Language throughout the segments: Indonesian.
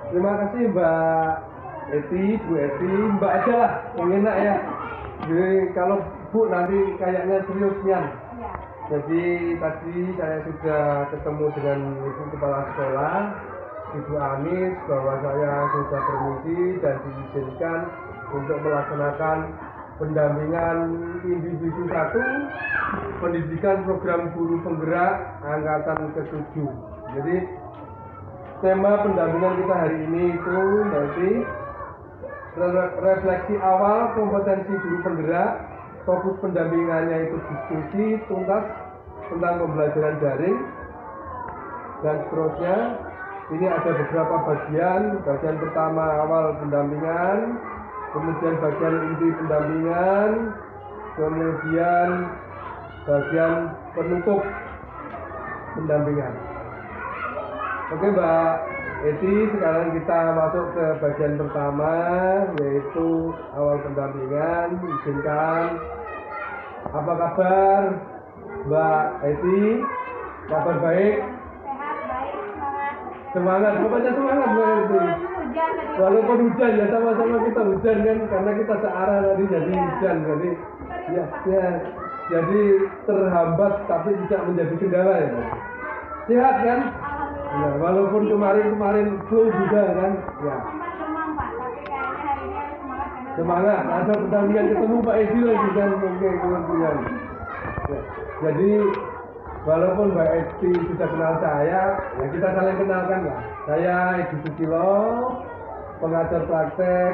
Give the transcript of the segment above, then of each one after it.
Terima kasih Mbak Eti, Bu Eti, Mbak aja lah, yang enak ya. Jadi kalau Bu nanti kayaknya seriusnya. Jadi tadi saya sudah ketemu dengan Ibu Kepala Sekolah, Ibu Anis, bahwa saya sudah permisi dan diizinkan untuk melaksanakan pendampingan individu 1 pendidikan program guru penggerak angkatan ke-7. Jadi tema pendampingan kita hari ini itu nanti refleksi awal kompetensi guru penggerak, fokus pendampingannya itu diskusi tuntas tentang pembelajaran daring dan seterusnya. Ini ada beberapa bagian pertama awal pendampingan, kemudian bagian inti pendampingan, kemudian bagian penutup pendampingan. Oke Mbak Eti, sekarang kita masuk ke bagian pertama, yaitu awal pendampingan. Izinkan, apa kabar Mbak Eti? Kabar baik? Sehat, baik, Semangat, pokoknya semangat Mbak Eti. Walaupun hujan ya, sama-sama kita hujan kan, karena kita searah tadi jadi hujan, jadi terhambat tapi tidak menjadi kendala ya. Sehat kan? Ya, walaupun kemarin flu juga kan? Ya. Sempat demam Pak, tapi kayaknya hari ini harus semangat karena Semangat, ada pendampingan ketemu Pak Edi lagi kan, mungkin kemudian. Ya. Jadi walaupun Mbak Edi sudah kenal saya, ya kita saling kenalkan lah. Saya Edi Susilo, pengajar praktek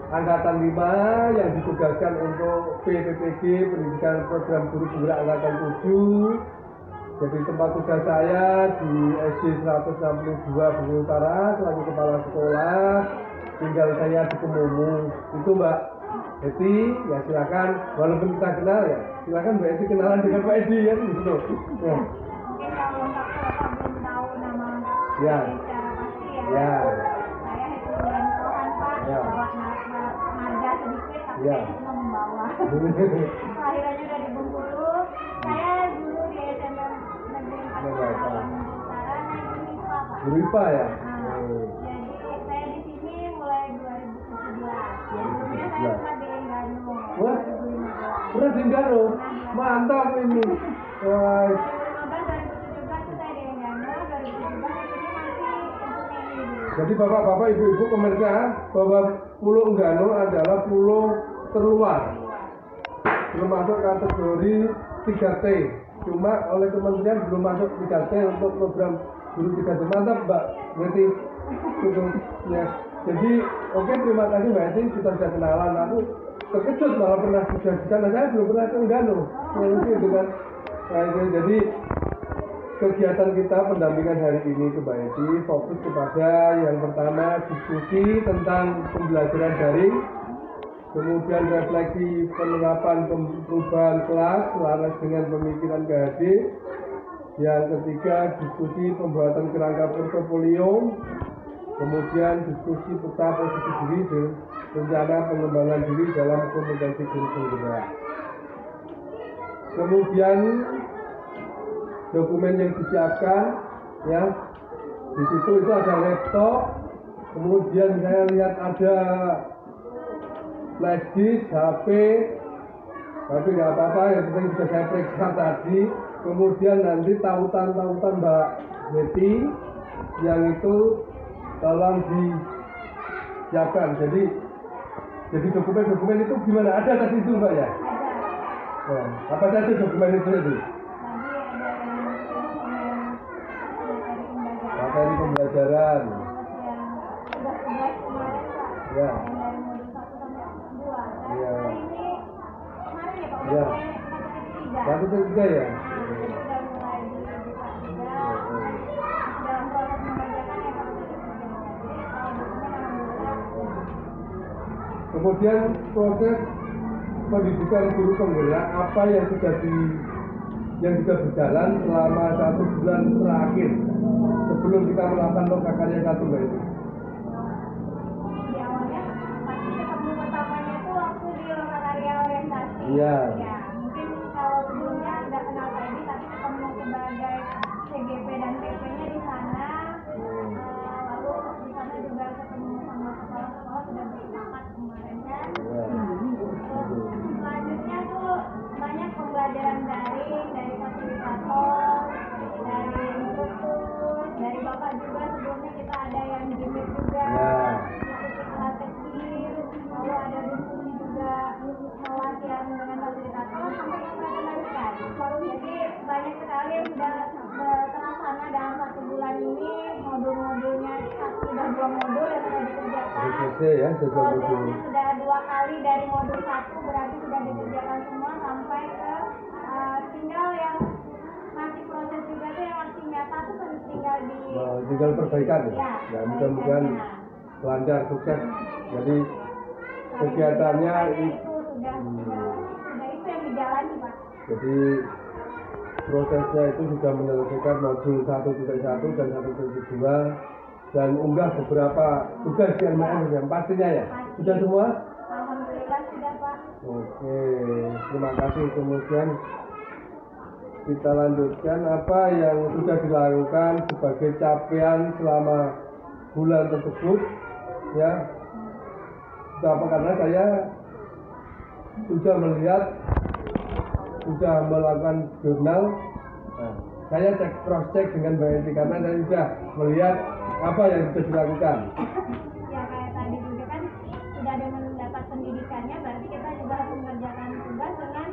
Angkatan 5 yang ditugaskan untuk PPPG, Pendidikan Program Guru Penggerak Angkatan 7. Jadi tempat tugas saya di SD 162 Bengkulu Utara selaku kepala sekolah. Tinggal saya di Kemumu. Itu Mbak Edi, ya silakan. Walaupun kita kenal ya, silakan Mbak Edi kenalan dengan Pak Edi ya gitu. Ya. mungkin kalau Bapak belum tahu nama lengkap Ya. secara pasti ya. Ya. Saya itu Tuhan Pak, Ya. bawa marga sedikit tapi Ya. saya cuma membawa. Kelahirannya udah di Bengkulu. Saya dulu di SMP Negeri 4 Bengkulu Utara, naik IPA Pak. Guru IPA ya? Jadi saya di sini mulai 2017. Sebelumnya saya pernah di Enggano. Wah. 2015. Pernah di Enggano? Mantap ini. Wah. 2015 2017 saya di Enggano, 2017 akhirnya masih untuk ini. Jadi bapak-bapak, ibu-ibu pemirsa, bahwa Pulau Enggano adalah pulau terluar, belum masuk kategori 3T. Cuma oleh kementerian belum masuk 3T untuk program guru 3T. Mantap Mbak Eti. Ya. Jadi oke, terima kasih Mbak Eti, kita sudah kenalan. Aku terkejut malah pernah sudah di sana, saya belum pernah ke Enggano. Gitu kan. Nah, jadi kegiatan kita pendampingan hari ini ke Mbak Eti fokus kepada yang pertama diskusi tentang pembelajaran daring, kemudian refleksi penerapan perubahan kelas selaras dengan pemikiran KHD, yang ketiga diskusi pembuatan kerangka portofolio, kemudian diskusi peta posisi diri dan rencana pengembangan diri dalam kompetensi guru penggerak. Kemudian dokumen yang disiapkan ya, di situ itu ada laptop, kemudian saya lihat ada flash disk, HP, tapi nggak apa-apa, yang penting sudah saya periksa tadi. Kemudian nanti tautan-tautan Mbak Eti yang itu tolong disiapkan. Jadi dokumen-dokumen itu gimana? Ada tadi itu Mbak ya? Nah, apa saja dokumen itu? Materi pembelajaran. Tugas-tugas kemarin Pak. Ya. Yang dari modul 1 sampai 2. Ya. Hari ini kemarin ya Pak, Ya. udah 1 ke 3 ya? sudah mulai di buka 3. Dalam proses mengerjakan ya Pak, Kemudian proses pendidikan guru penggerak apa yang sudah berjalan selama 1 bulan terakhir sebelum kita melakukan loka karya 1 Mbak itu. di awalnya pasti ketemu pertamanya itu waktu di lokakarya orientasi. Iya. Ya, mungkin kalau sebelumnya udah kenal Pak Edi tapi ketemu sebagai CGP dan PP-nya di sana. Lalu di sana juga modul yang sudah dikerjakan. selesai ya, jadwal modul. Prosesnya sudah 2 kali dari modul 1, berarti sudah dikerjakan semua sampai ke tinggal yang masih proses juga tuh yang masih nyata tuh tinggal di Tinggal perbaikan ya, ya, mudah-mudahan lancar sukses. Jadi kegiatannya itu sudah itu yang dijalani Pak. jadi prosesnya itu sudah menyelesaikan modul 1.1 dan 1.2 dan unggah beberapa tugas di LMS yang pastinya ya. Sudah semua? Alhamdulillah sudah Pak. Oke, terima kasih. Kemudian kita lanjutkan apa yang sudah dilakukan sebagai capaian selama bulan tersebut ya. Kenapa? Karena saya sudah melihat, sudah melakukan jurnal. Nah, saya cross check dengan Mbak Eti karena saya sudah melihat apa yang sudah dilakukan. Ya kayak tadi juga kan sudah ada mendapat pendidikannya, berarti kita juga harus mengerjakan tugas dengan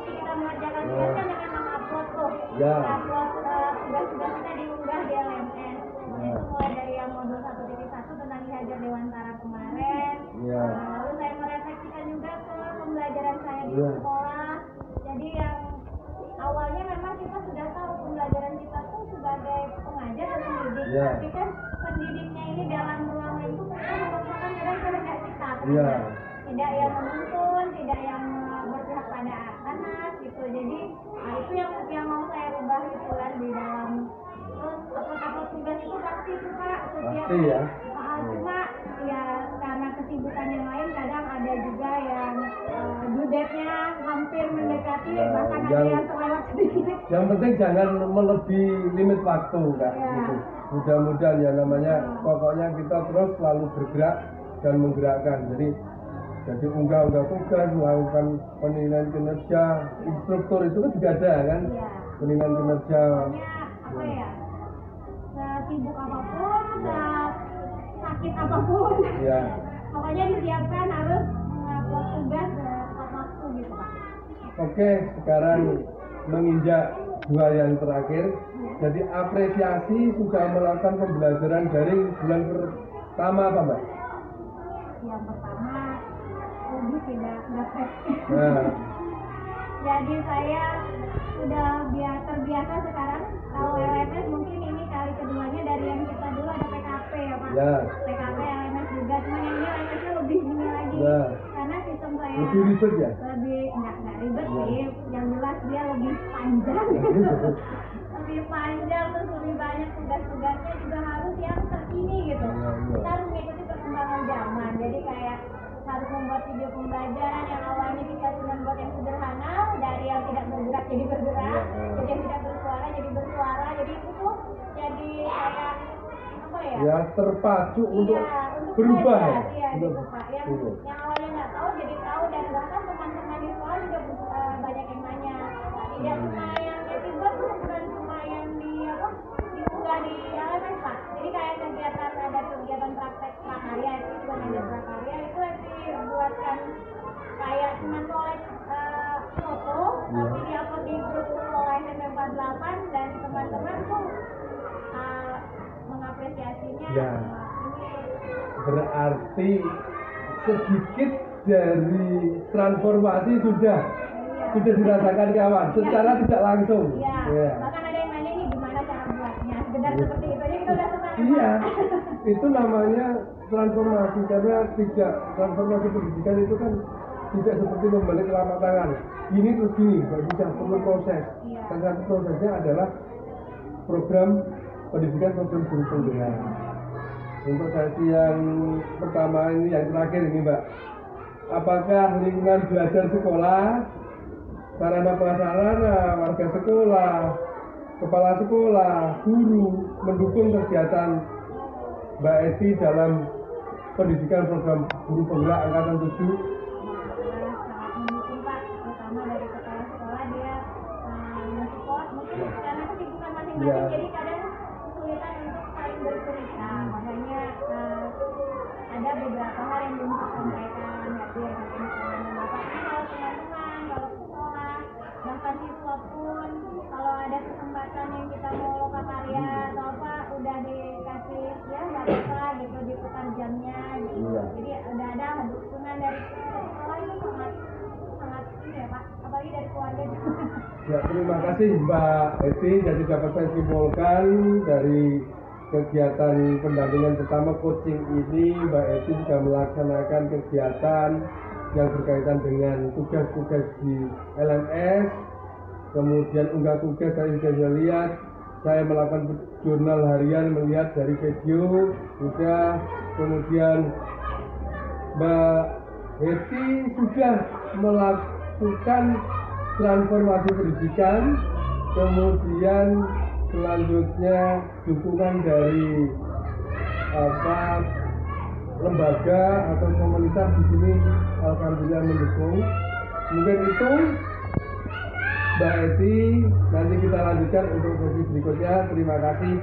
kita mengerjakan tugas kan dengan mengupload tuh. Ya. Upload tugas-tugas kita diunggah di LMS. Itu mulai dari yang modul 1.1 tentang Hajar Dewantara kemarin. Ya. Lalu saya merefleksikan juga ke pembelajaran saya di Ya. sekolah. Jadi yang awalnya memang kita sudah tahu pembelajaran kita tuh sebagai pengajar dan pendidik, Ya. tapi kan pendidiknya ini dalam ruang lingkup kita merupakan kadang kehendak kita, Ya. tidak yang menuntun, tidak yang berpihak pada anak gitu. Jadi itu yang mau saya rubah gitu kan di dalam. Terus upload tugas itu pasti itu Pak setiap Pasti ya. cuma ya karena kesibukan yang lain kadang ada juga yang due date-nya hampir mendekati, Ya, bahkan ada yang- yang terlewat sedikit. Yang penting jangan melebihi limit waktu Kak. Ya. Gitu. Mudah-mudahan ya namanya pokoknya kita terus selalu bergerak dan menggerakkan. Jadi unggah-unggah tugas, melakukan penilaian kinerja, instruktur itu kan juga ada kan, Iya. penilaian kinerja. Pokoknya apa ya, sibuk apapun, sakit apapun, Ya. pokoknya disiapkan harus mengupload tugas tepat waktu gitu Pak. Oke, sekarang menginjak 2 yang terakhir. Jadi apresiasi sudah melakukan pembelajaran daring bulan pertama apa Mbak? Yang pertama lebih tidak dapat. Nah, Jadi saya sudah terbiasa sekarang. Kalau LMS mungkin ini kali keduanya dari yang kita dulu ada PKP ya Pak. Ya. PKP LMS juga, cuma yang ini LMS-nya lebih ini lagi. Ya. Karena sistem saya lebih ribet ya? lebih nggak ribet Ya. sih. Yang jelas dia lebih panjang. Lebih panjang terus lebih banyak tugas-tugasnya juga harus yang terkini gitu. Ya, ya. Kita harus mengikuti perkembangan zaman. Jadi kayak harus membuat video pembelajaran yang awalnya kita cuma buat yang sederhana, dari yang tidak bergerak jadi bergerak, Ya. jadi yang tidak bersuara jadi bersuara, jadi itu tuh jadi kayak apa ya? Ya terpacu untuk Iya, untuk berubah belajar, ya. iya Untuk gitu Pak. Yang berubah. yang awalnya nggak tahu jadi tahu, dan bahkan teman-teman di sekolah juga banyak yang nanya. Tidak cuma yang netizen, bukan cuma yang diunggah di LMS Pak. Jadi kayak kegiatan ada kegiatan praktek prakarya itu juga ada prakarya itu dibuatkan kayak cuma collect foto, tapi diupload di grup sekolah SMP 48 dan teman-teman tuh mengapresiasinya. Ya. Ini Berarti sedikit dari transformasi sudah dirasakan kawan secara tidak langsung. Iya. Ya. Bahkan ada yang nanya nih gimana cara buatnya. Sekedar seperti itu aja kita udah senang. Iya, itu namanya transformasi karena tidak transformasi pendidikan itu kan tidak seperti membalik telapak tangan. Ini terus gini, nggak bisa perlu proses. Iya. Dan satu prosesnya adalah program pendidikan program guru pembinaan. Untuk sesi yang pertama ini, yang terakhir ini Mbak, apakah lingkungan belajar sekolah, sarana prasarana, warga sekolah, kepala sekolah, guru mendukung kegiatan Mbak Eti dalam pendidikan program guru penggerak angkatan 7? Sangat mendukung Pak, terutama dari kepala sekolah dia mensupport mungkin karena kesibukan masing-masing, Iya. jadi kadang kesulitan untuk saling bercerita. Makanya ada beberapa hal yang belum disampaikan, nggak dia misalnya bapaknya kalau teman-teman, kalau sekolah, bahkan siswa pun kalau ada kesempatan yang kita mau lokakarya atau apa udah dikasih ya nggak apa-apa gitu Jadi ada dukungan dari sekolah itu sangat sangat ini ya Pak, apalagi dari keluarga juga. Ya, terima kasih Mbak Eti. Jadi dapat saya simpulkan dari kegiatan pendampingan pertama coaching ini, Mbak Eti sudah melaksanakan kegiatan yang berkaitan dengan tugas-tugas di LMS, kemudian unggah tugas saya sudah lihat, saya melakukan jurnal harian melihat dari video juga, kemudian Mbak Eti sudah melakukan transformasi pendidikan, kemudian selanjutnya dukungan dari lembaga atau komunitas di sini alhamdulillah mendukung. Mungkin itu Mbak Eti, nanti kita lanjutkan untuk sesi berikutnya. Terima kasih.